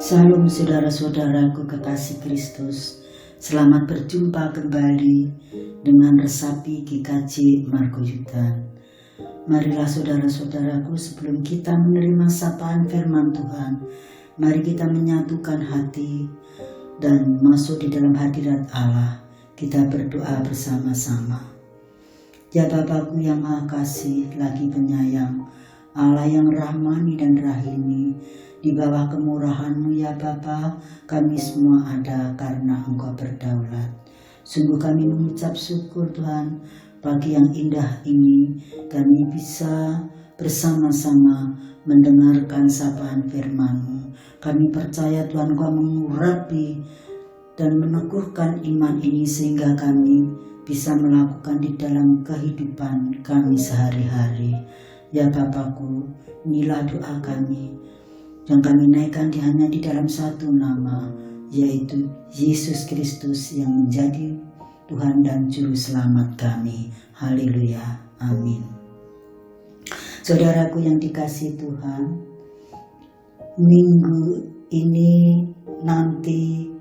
Salam saudara-saudaraku kekasih Kristus. Selamat berjumpa kembali dengan Resapi GKJ Margoyudan. Marilah saudara-saudaraku, sebelum kita menerima sapaan firman Tuhan, mari kita menyatukan hati dan masuk di dalam hadirat Allah. Kita berdoa bersama-sama. Ya Bapakku yang Maha Kasih lagi penyayang, Allah yang rahmani dan rahimi, di bawah kemurahan-Mu ya Bapa, kami semua ada karena Engkau berdaulat. Sungguh kami mengucap syukur Tuhan, pagi yang indah ini kami bisa bersama-sama mendengarkan sapaan firman-Mu. Kami percaya Tuhan Engkau mengurapi dan meneguhkan iman ini sehingga kami bisa melakukan di dalam kehidupan kami sehari-hari. Ya Bapakku, inilah doa kami yang kami naikkan hanya di dalam satu nama, yaitu Yesus Kristus yang menjadi Tuhan dan Juru Selamat kami. Haleluya, amin. Saudaraku yang dikasihi Tuhan, minggu ini nanti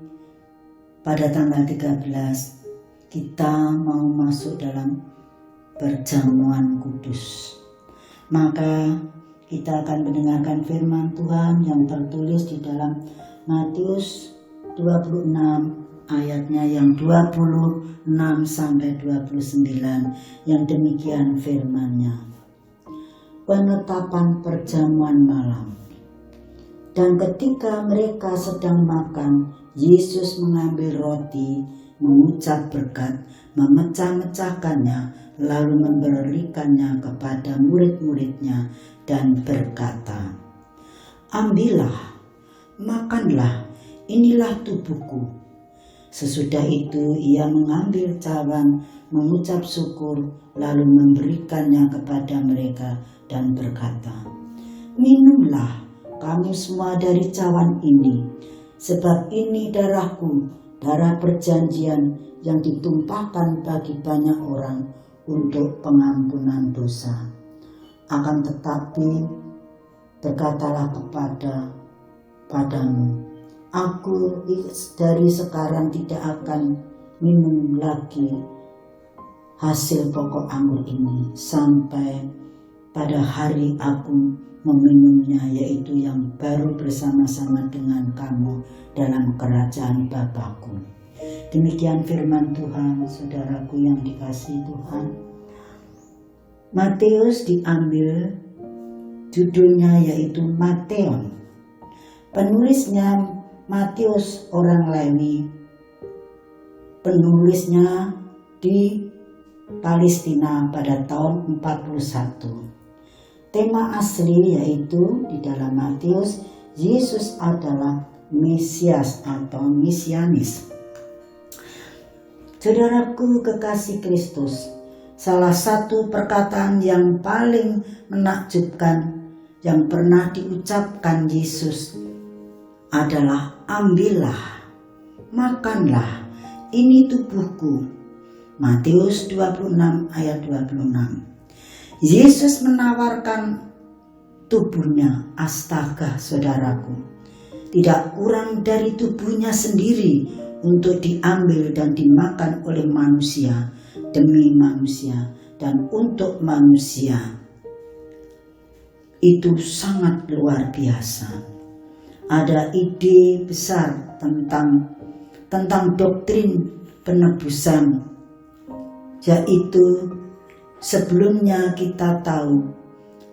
pada tanggal 13 kita mau masuk dalam perjamuan kudus. Maka kita akan mendengarkan firman Tuhan yang tertulis di dalam Matius 26 ayatnya yang 26 sampai 29, yang demikian firman-Nya. Penetapan perjamuan malam. Dan ketika mereka sedang makan, Yesus mengambil roti, mengucap berkat, memecah-mecahkannya, lalu memberikannya kepada murid-muridnya dan berkata, "Ambillah, makanlah, inilah tubuhku." Sesudah itu ia mengambil cawan, mengucap syukur, lalu memberikannya kepada mereka dan berkata, "Minumlah kamu semua dari cawan ini, sebab ini darahku, darah perjanjian yang ditumpahkan bagi banyak orang untuk pengampunan dosa. Akan tetapi berkatalah padamu, aku dari sekarang tidak akan minum lagi hasil pokok anggur ini sampai pada hari aku meminumnya, yaitu yang baru bersama-sama dengan kamu dalam kerajaan Bapakku." Demikian firman Tuhan, saudaraku yang dikasihi Tuhan. Matius diambil judulnya yaitu Mateon. Penulisnya Matius orang Lewi. Penulisnya di Palestina pada tahun 41. Tema asli yaitu di dalam Matius, Yesus adalah Mesias atau Mesianis. Saudaraku kekasih Kristus, salah satu perkataan yang paling menakjubkan yang pernah diucapkan Yesus adalah, "Ambillah, makanlah, ini tubuhku." Matius 26 ayat 26. Yesus menawarkan tubuhnya, astaga saudaraku, tidak kurang dari tubuhnya sendiri untuk diambil dan dimakan oleh manusia, demi manusia dan untuk manusia. Itu sangat luar biasa. Ada ide besar tentang doktrin penebusan, yaitu sebelumnya kita tahu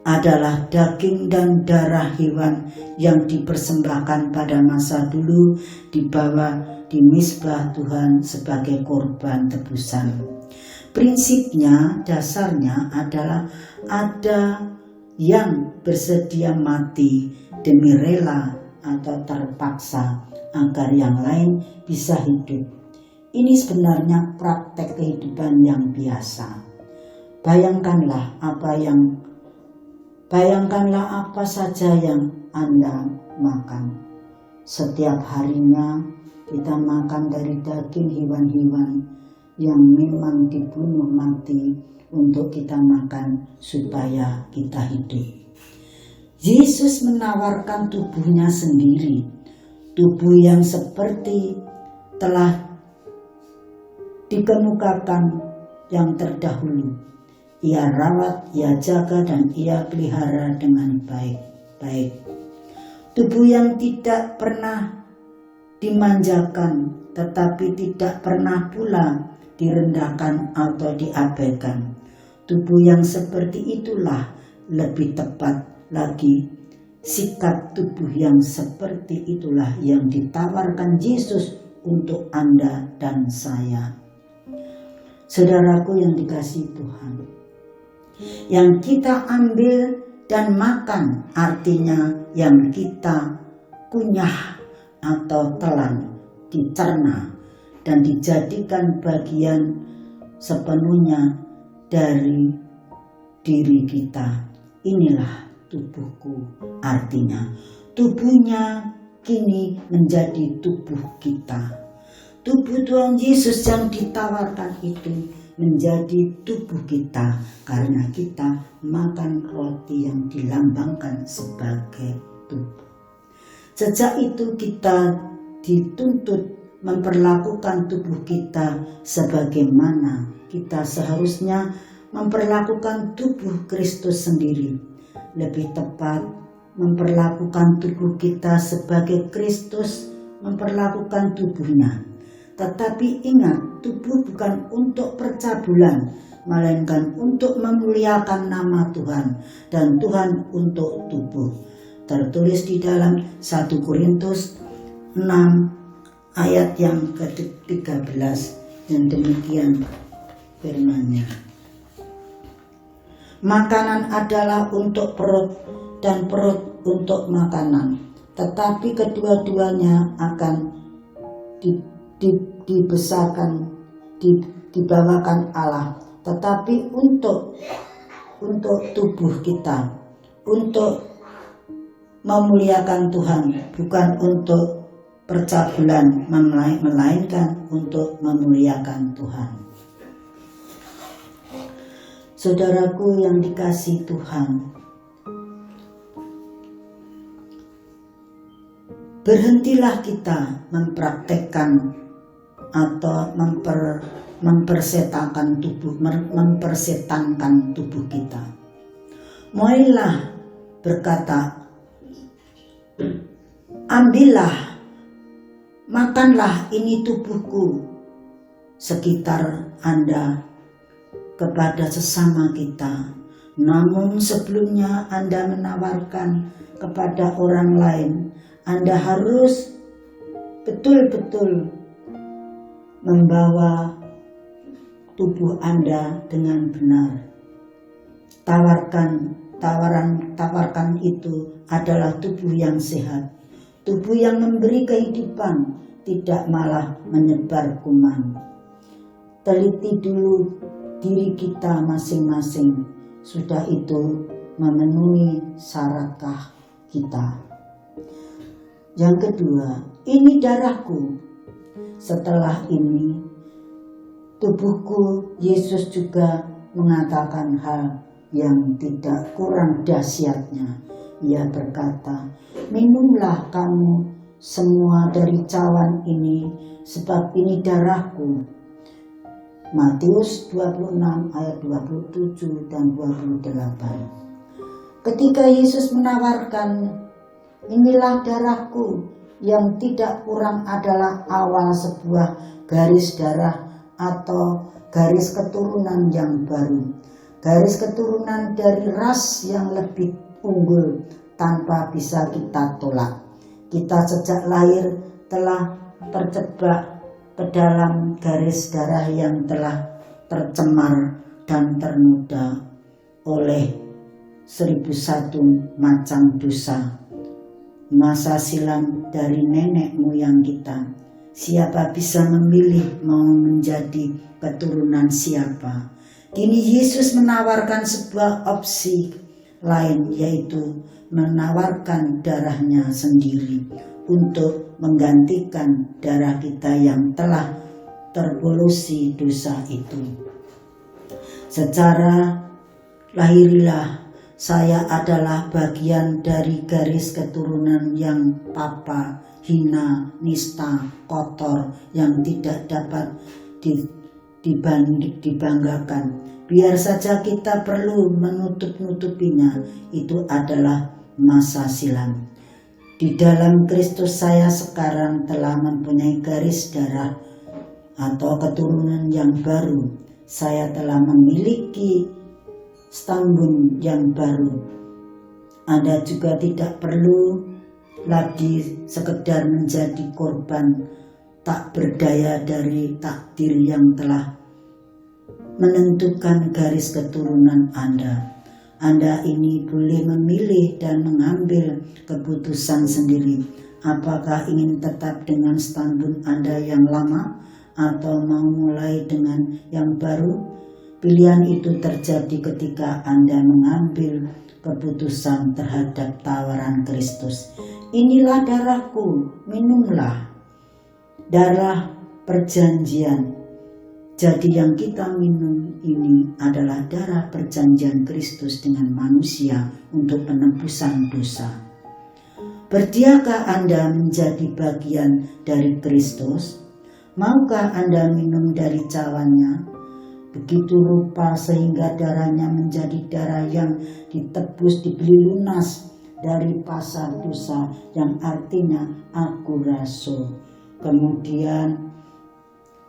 adalah daging dan darah hewan yang dipersembahkan pada masa dulu dibawa di mezbah Tuhan sebagai korban tebusan. Prinsipnya, dasarnya adalah ada yang bersedia mati demi rela atau terpaksa agar yang lain bisa hidup. Ini sebenarnya praktek kehidupan yang biasa. Bayangkanlah apa saja yang Anda makan. Setiap harinya kita makan dari daging hewan-hewan yang memang dibunuh mati untuk kita makan supaya kita hidup. Yesus menawarkan tubuhnya sendiri tubuh yang seperti telah dikemukakan yang terdahulu. Ia rawat, ia jaga, dan ia pelihara dengan baik-baik. Tubuh yang tidak pernah dimanjakan, tetapi tidak pernah pula direndahkan atau diabaikan. Tubuh yang seperti itulah, lebih tepat lagi, sikap tubuh yang seperti itulah yang ditawarkan Yesus untuk Anda dan saya. Saudaraku yang dikasihi Tuhan, yang kita ambil dan makan artinya yang kita kunyah atau telan, dicerna dan dijadikan bagian sepenuhnya dari diri kita. Inilah tubuhku, artinya tubuhnya kini menjadi tubuh kita. Tubuh Tuhan Yesus yang ditawarkan itu menjadi tubuh kita karena kita makan roti yang dilambangkan sebagai tubuh. Sejak itu kita dituntut memperlakukan tubuh kita sebagaimana kita seharusnya memperlakukan tubuh Kristus sendiri. Lebih tepat, memperlakukan tubuh kita sebagai Kristus memperlakukan tubuhnya. Tetapi ingat, tubuh bukan untuk percabulan, melainkan untuk memuliakan nama Tuhan, dan Tuhan untuk tubuh. Tertulis di dalam 1 Korintus 6 ayat yang ke-13, dan demikian firman-Nya. Makanan adalah untuk perut dan perut untuk makanan, tetapi kedua-duanya akan dibesarkan, dibawakan Allah, tetapi untuk tubuh kita, untuk memuliakan Tuhan, bukan untuk percabulan, melainkan untuk memuliakan Tuhan. Saudaraku yang dikasihi Tuhan, berhentilah kita mempraktekkan atau mempersetankan tubuh kita. Mulailah berkata, ambillah, makanlah, ini tubuhku, sekitar Anda, kepada sesama kita. Namun sebelumnya Anda menawarkan kepada orang lain, Anda harus betul-betul membawa tubuh Anda dengan benar. Tawarkan itu adalah tubuh yang sehat, tubuh yang memberi kehidupan, tidak malah menyebar kuman. Teliti dulu diri kita masing-masing, sudah itu memenuhi syaratkah kita. Yang kedua, ini darahku. Setelah ini, tubuhku, Yesus juga mengatakan hal yang tidak kurang dahsyatnya. Ia berkata, minumlah kamu semua dari cawan ini, sebab ini darahku. Matius 26 ayat 27 dan 28. Ketika Yesus menawarkan, inilah darahku, yang tidak kurang adalah awal sebuah garis darah atau garis keturunan yang baru. Garis keturunan dari ras yang lebih unggul tanpa bisa kita tolak. Kita sejak lahir telah terjebak ke dalam garis darah yang telah tercemar dan ternoda oleh 1001 macam dosa masa silam dari nenek moyang kita. Siapa bisa memilih mau menjadi keturunan siapa? Kini Yesus menawarkan sebuah opsi lain, yaitu menawarkan darahnya sendiri untuk menggantikan darah kita yang telah terpolusi dosa itu. Secara lahiriah saya adalah bagian dari garis keturunan yang Papa hina, nista, kotor, yang tidak dapat dibanggakan. Biar saja kita perlu menutup-nutupinya, itu adalah masa silam. Di dalam Kristus saya sekarang telah mempunyai garis darah atau keturunan yang baru. Saya telah memiliki stambun yang baru. Anda juga tidak perlu lagi sekedar menjadi korban tak berdaya dari takdir yang telah menentukan garis keturunan Anda. Anda ini boleh memilih dan mengambil keputusan sendiri. Apakah ingin tetap dengan stambun Anda yang lama atau mau mulai dengan yang baru? Pilihan itu terjadi ketika Anda mengambil keputusan terhadap tawaran Kristus. Inilah darahku, minumlah. Darah perjanjian. Jadi yang kita minum ini adalah darah perjanjian Kristus dengan manusia untuk penebusan dosa. Berdiakah Anda menjadi bagian dari Kristus? Maukah Anda minum dari cawannya? Begitu rupa sehingga darahnya menjadi darah yang ditebus, dibeli lunas dari pasar dosa, yang artinya akuraso. Kemudian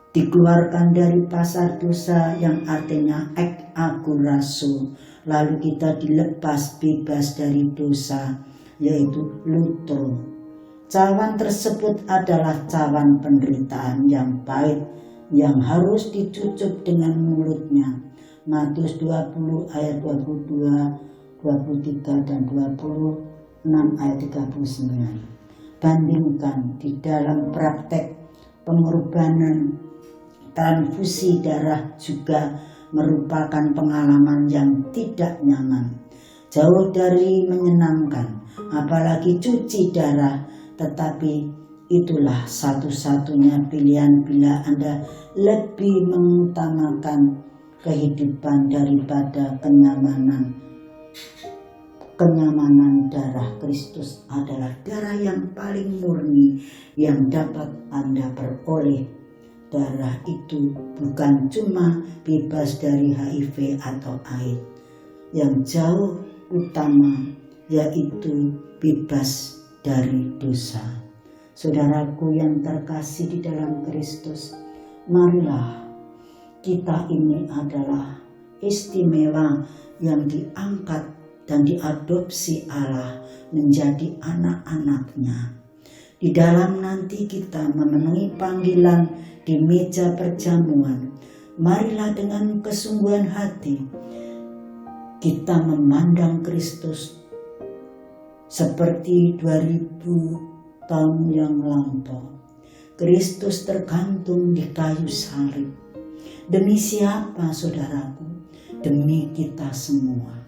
dikeluarkan dari pasar dosa yang artinya akuraso. Lalu kita dilepas bebas dari dosa, yaitu lutro. Cawan tersebut adalah cawan penderitaan yang pahit yang harus dicucup dengan mulutnya. Matius 20 ayat 22, 23 dan 26 ayat 39. Bandingkan di dalam praktek pengorbanan, transfusi darah juga merupakan pengalaman yang tidak nyaman, jauh dari menyenangkan, apalagi cuci darah. Tetapi itulah satu-satunya pilihan bila Anda lebih mengutamakan kehidupan daripada kenyamanan. Kenyamanan darah Kristus adalah darah yang paling murni yang dapat Anda peroleh. Darah itu bukan cuma bebas dari HIV atau AIDS, yang jauh utama yaitu bebas dari dosa. Saudaraku yang terkasih di dalam Kristus, marilah kita ini adalah istimewa yang diangkat dan diadopsi Allah menjadi anak-anaknya. Di dalam nanti kita memenuhi panggilan di meja perjamuan, marilah dengan kesungguhan hati kita memandang Kristus seperti 2000 tahun yang lampau. Kristus tergantung di kayu salib. Demi siapa, saudaraku? Demi kita semua.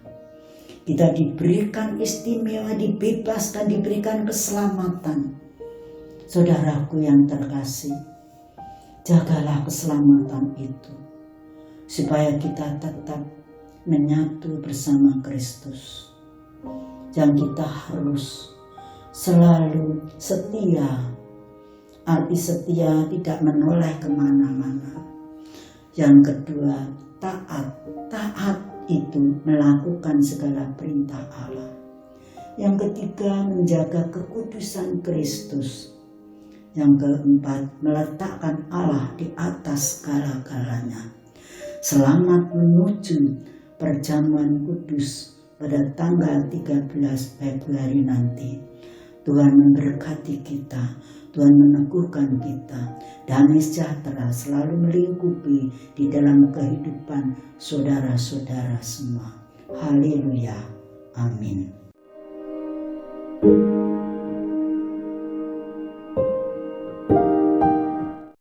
Kita diberikan istimewa, dibebaskan, diberikan keselamatan. Saudaraku yang terkasih, jagalah keselamatan itu, supaya kita tetap menyatu bersama Kristus. Dan kita harus selalu setia. Arti setia tidak menoleh kemana-mana. Yang kedua, taat. Taat itu melakukan segala perintah Allah. Yang ketiga, menjaga kekudusan Kristus. Yang keempat, meletakkan Allah di atas segala-galanya. Selamat menuju perjamuan kudus pada tanggal 13 Februari nanti. Tuhan memberkati kita, Tuhan meneguhkan kita. Damai sejahtera selalu melingkupi di dalam kehidupan saudara-saudara semua. Haleluya. Amin.